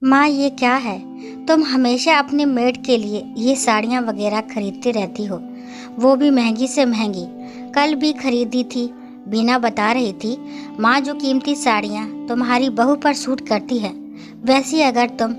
माँ ये क्या है? तुम हमेशा अपने मेड के लिए ये साड़ियाँ वगैरह खरीदती रहती हो, वो भी महंगी से महंगी। कल भी खरीदी थी। बीना बता रही थी, माँ जो कीमती साड़ियाँ तुम्हारी बहू पर सूट करती है, वैसी अगर तुम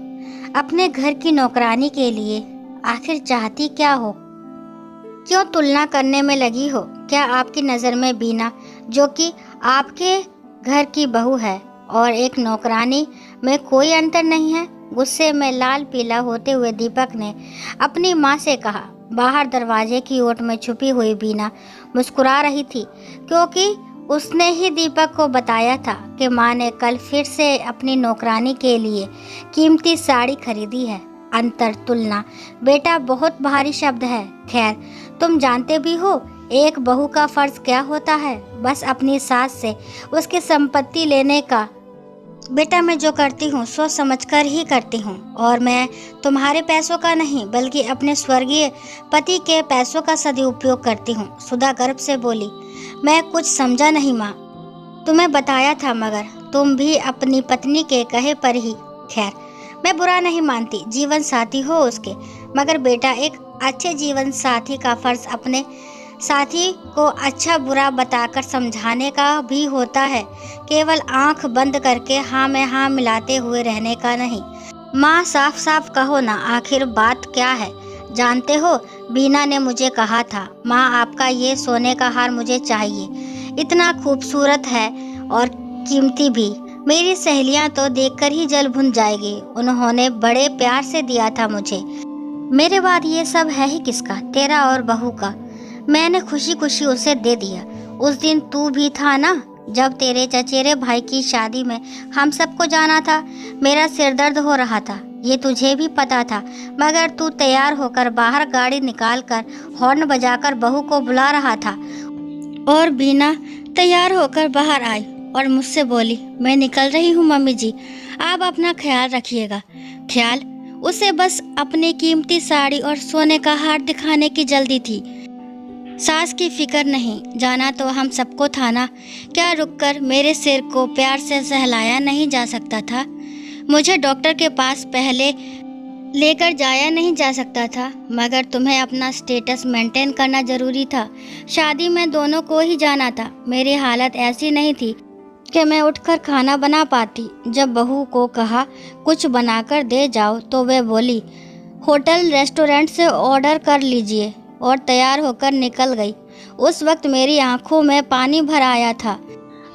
अपने घर की नौकरानी के लिए आखिर चाहती क्या हो? क्यों तुलना करने में लगी हो? क्या आपकी नज़र में बीना, जो कि आपके घर की बहू है, और एक नौकरानी में कोई अंतर नहीं है? गुस्से में लाल पीला होते हुए दीपक ने अपनी माँ से कहा। बाहर दरवाजे की ओट में छुपी हुई बीना मुस्कुरा रही थी, क्योंकि उसने ही दीपक को बताया था कि माँ ने कल फिर से अपनी नौकरानी के लिए कीमती साड़ी खरीदी है। अंतर, तुलना बेटा बहुत भारी शब्द है। खैर, तुम जानते भी हो एक बहू का फर्ज क्या होता है? बस अपनी सास से उसकी संपत्ति लेने का। बेटा, मैं जो करती हूँ सोच समझकर ही करती हूँ, और मैं तुम्हारे पैसों का नहीं बल्कि अपने स्वर्गीय पति के पैसों का सदुपयोग करती हूँ। सुधा गर्भ से बोली। मैं कुछ समझा नहीं माँ। तुम्हें बताया था, मगर तुम भी अपनी पत्नी के कहे पर ही। खैर, मैं बुरा नहीं मानती, जीवन साथी हो उसके, मगर बेटा एक अच्छे जीवन साथी का फर्ज अपने साथी को अच्छा बुरा बताकर समझाने का भी होता है, केवल आंख बंद करके हाँ में हाँ मिलाते हुए रहने का नहीं। माँ, साफ साफ कहो ना, आखिर बात क्या है? जानते हो, बीना ने मुझे कहा था, माँ आपका ये सोने का हार मुझे चाहिए, इतना खूबसूरत है और कीमती भी। मेरी सहेलियाँ तो देखकर ही जल भुन जाएगी। उन्होंने बड़े प्यार से दिया था मुझे। मेरे बाद ये सब है ही किसका? तेरा और बहू का। मैंने खुशी खुशी उसे दे दिया। उस दिन तू भी था ना, जब तेरे चचेरे भाई की शादी में हम सबको जाना था। मेरा सिर दर्द हो रहा था, ये तुझे भी पता था, मगर तू तैयार होकर बाहर गाड़ी निकालकर हॉर्न बजाकर बहू को बुला रहा था। और बीना तैयार होकर बाहर आई और मुझसे बोली, मैं निकल रही हूँ मम्मी जी, आप अपना ख्याल रखिएगा। ख्याल? उसे बस अपनी कीमती साड़ी और सोने का हार दिखाने की जल्दी थी, सास की फिक्र नहीं। जाना तो हम सबको था ना, क्या रुककर मेरे सिर को प्यार से सहलाया नहीं जा सकता था? मुझे डॉक्टर के पास पहले लेकर जाया नहीं जा सकता था, मगर तुम्हें अपना स्टेटस मेंटेन करना जरूरी था। शादी में दोनों को ही जाना था। मेरी हालत ऐसी नहीं थी कि मैं उठकर खाना बना पाती। जब बहू को कहा कुछ बनाकर दे जाओ, तो वे बोली, होटल रेस्टोरेंट से ऑर्डर कर लीजिए, और तैयार होकर निकल गई। उस वक्त मेरी आंखों में पानी भर आया था।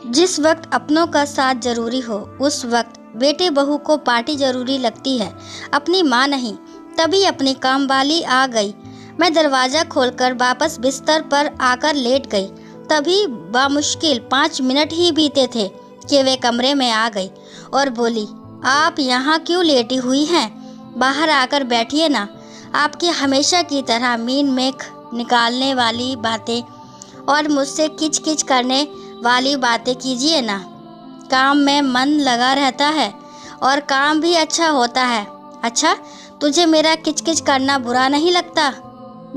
जिस वक्त अपनों का साथ जरूरी हो, उस वक्त बेटे बहू को पार्टी जरूरी लगती है, अपनी माँ नहीं। तभी अपनी कामवाली आ गई। मैं दरवाज़ा खोलकर वापस बिस्तर पर आकर लेट गई। तभी बामुश्किल 5 मिनट ही बीते थे कि वे कमरे में आ गई और बोली, आप यहाँ क्यों लेटी हुई हैं? बाहर आकर बैठिए ना। आपकी हमेशा की तरह मीन मेख निकालने वाली बातें और मुझसे किच किच करने वाली बातें कीजिए ना। काम में मन लगा रहता है और काम भी अच्छा होता है। अच्छा, तुझे मेरा किचकिच करना बुरा नहीं लगता?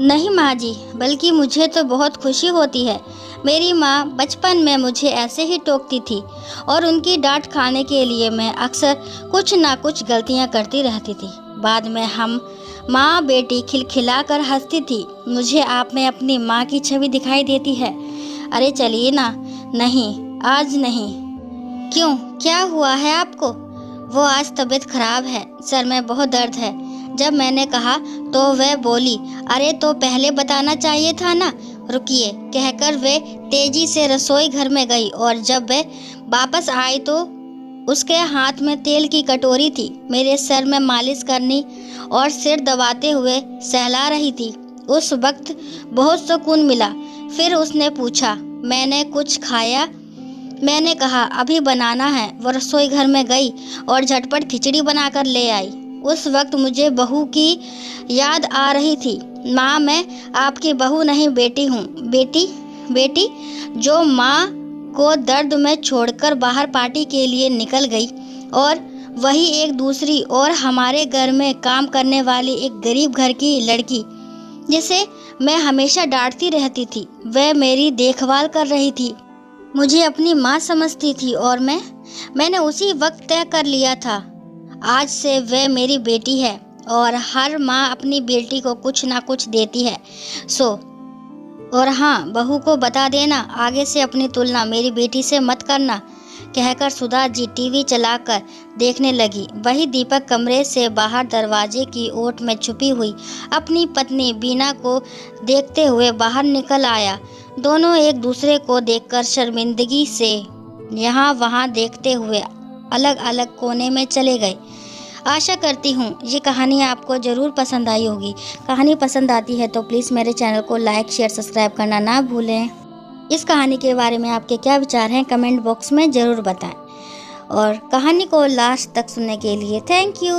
नहीं माँ जी, बल्कि मुझे तो बहुत खुशी होती है। मेरी माँ बचपन में मुझे ऐसे ही टोकती थी, और उनकी डांट खाने के लिए मैं अक्सर कुछ ना कुछ गलतियाँ करती रहती थी। बाद में हम माँ बेटी खिलखिला कर हंसती थी। मुझे आप में अपनी माँ की छवि दिखाई देती है। अरे चलिए ना। नहीं, आज नहीं। क्यों, क्या हुआ है आपको? वो आज तबीयत खराब है, सर में बहुत दर्द है। जब मैंने कहा तो वह बोली, अरे तो पहले बताना चाहिए था ना। रुकिए, कहकर वे तेजी से रसोई घर में गई, और जब वे वापस आई तो उसके हाथ में तेल की कटोरी थी। मेरे सर में मालिश करनी और सिर दबाते हुए सहला रही थी। उस वक्त बहुत सुकून मिला। फिर उसने पूछा, मैंने कुछ खाया? मैंने कहा, अभी बनाना है। वो रसोई घर में गई और झटपट खिचड़ी बनाकर ले आई। उस वक्त मुझे बहू की याद आ रही थी। माँ, मैं आपकी बहू नहीं, बेटी हूँ। बेटी? बेटी जो माँ को दर्द में छोड़कर बाहर पार्टी के लिए निकल गई, और वही एक दूसरी और हमारे घर में काम करने वाली एक गरीब घर की लड़की, जिसे मैं हमेशा डांटती रहती थी, वह मेरी देखभाल कर रही थी, मुझे अपनी माँ समझती थी, और मैंने उसी वक्त तय कर लिया था आज से वह मेरी बेटी है और हर माँ अपनी बेटी को कुछ ना कुछ देती है। और हाँ, बहू को बता देना, आगे से अपनी तुलना मेरी बेटी से मत करना, कहकर सुधा जी टीवी चलाकर देखने लगी। वही दीपक कमरे से बाहर दरवाजे की ओट में छुपी हुई अपनी पत्नी बीना को देखते हुए बाहर निकल आया। दोनों एक दूसरे को देखकर शर्मिंदगी से यहाँ वहाँ देखते हुए अलग अलग कोने में चले गए। आशा करती हूँ ये कहानी आपको ज़रूर पसंद आई होगी। कहानी पसंद आती है तो प्लीज़ मेरे चैनल को लाइक, शेयर, सब्सक्राइब करना ना भूलें। इस कहानी के बारे में आपके क्या विचार हैं कमेंट बॉक्स में ज़रूर बताएं। और कहानी को लास्ट तक सुनने के लिए थैंक यू।